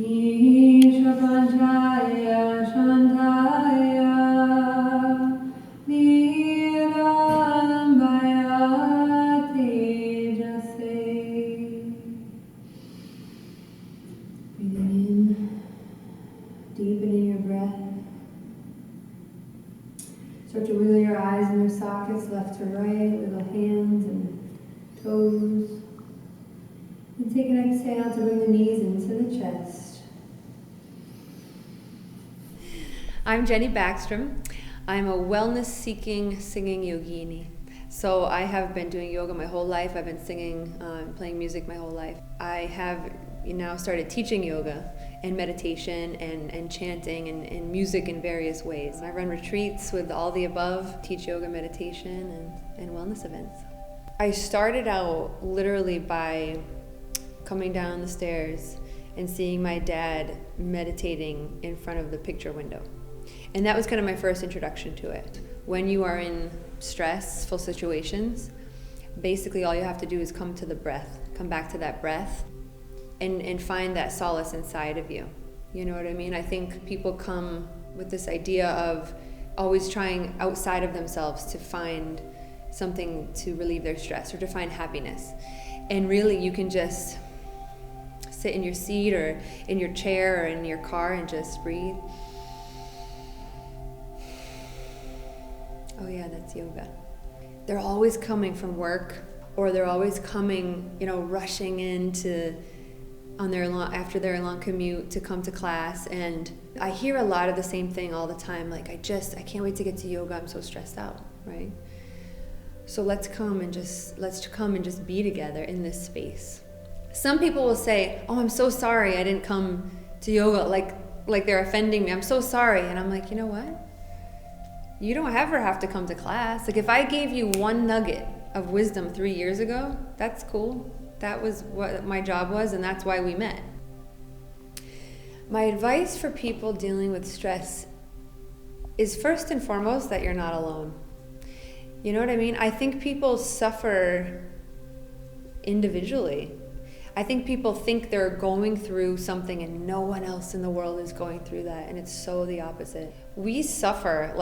Isha Panchaya Shantaya Nirambaya Tejase. Breathing in, deepening your breath. Start to wiggle your eyes in their sockets, left to right, wiggle hands and toes. And take an exhale to bring the knees into the chest. I'm Jenny Backstrom. I'm a wellness-seeking singing yogini. So I have been doing yoga my whole life. I've been singing, playing music my whole life. I have now started teaching yoga and meditation and chanting and music in various ways. I run retreats with all the above, teach yoga, meditation, and wellness events. I started out literally by coming down the stairs and seeing my dad meditating in front of the picture window. And that was kind of my first introduction to it. When you are in stressful situations, basically all you have to do is come to the breath, come back to that breath, and find that solace inside of you. You know what I mean? I think people come with this idea of always trying outside of themselves to find something to relieve their stress or to find happiness. And really you can just sit in your seat or in your chair or in your car and just breathe. Oh yeah, that's yoga. They're always coming from work, or they're always coming, rushing into after their long commute to come to class. And I hear a lot of the same thing all the time, like I can't wait to get to yoga, I'm so stressed out, right? So let's come and just be together in this space. Some people will say, oh, I'm so sorry I didn't come to yoga, like they're offending me, I'm so sorry. And I'm like, you know what? You don't ever have to come to class. Like if I gave you one nugget of wisdom 3 years ago, that's cool. That was what my job was, and that's why we met. My advice for people dealing with stress is first and foremost that you're not alone. You know what I mean? I think people suffer individually. I think people think they're going through something and no one else in the world is going through that, and it's so the opposite. We suffer,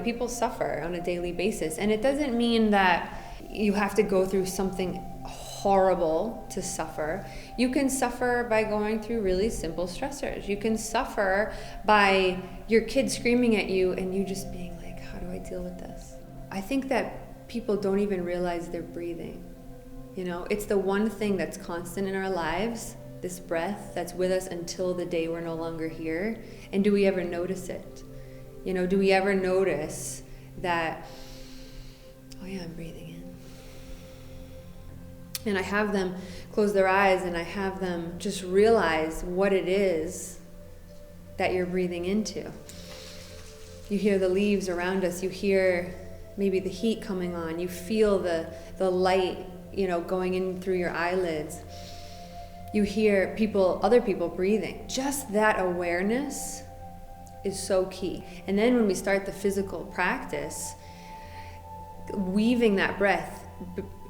people suffer on a daily basis, and it doesn't mean that you have to go through something horrible to suffer. You can suffer by going through really simple stressors. You can suffer by your kid screaming at you and you just being like, how do I deal with this? I think that people don't even realize they're breathing. It's the one thing that's constant in our lives, this breath that's with us until the day we're no longer here. And do we ever notice it? Do we ever notice that, oh yeah, I'm breathing in. And I have them close their eyes and I have them just realize what it is that you're breathing into. You hear the leaves around us, you hear maybe the heat coming on, you feel the light going in through your eyelids. You hear other people breathing. Just that awareness is so key. And then when we start the physical practice, weaving that breath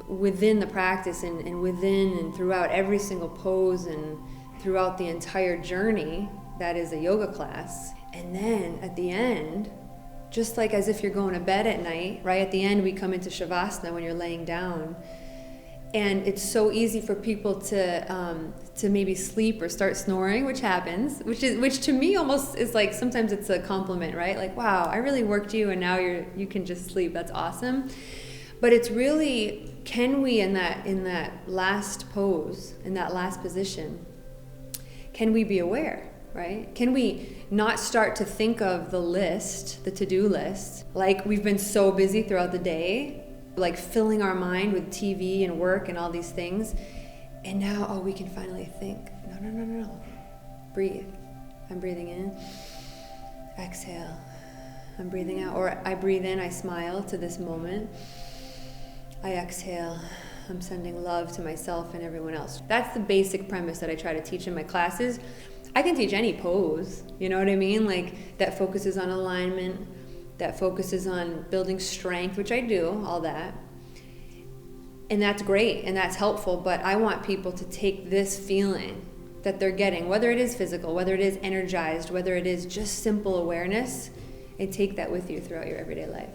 within the practice and within and throughout every single pose and throughout the entire journey that is a yoga class. And then at the end, just like as if you're going to bed at night, right at the end we come into Savasana when you're laying down. And it's so easy for people to maybe sleep or start snoring, which happens, which to me almost is like, sometimes it's a compliment, right? Like, wow, I really worked you and now you can just sleep. That's awesome. But it's really, can we in that last pose, in that last position, can we be aware, right? Can we not start to think of the list, the to-do list, like we've been so busy throughout the day, like filling our mind with TV and work and all these things. And now, we can finally think, no. Breathe. I'm breathing in. Exhale. I'm breathing out. Or I breathe in, I smile to this moment. I exhale. I'm sending love to myself and everyone else. That's the basic premise that I try to teach in my classes. I can teach any pose, you know what I mean? Like that focuses on alignment, that focuses on building strength, which I do, all that. And that's great and that's helpful, but I want people to take this feeling that they're getting, whether it is physical, whether it is energized, whether it is just simple awareness, and take that with you throughout your everyday life.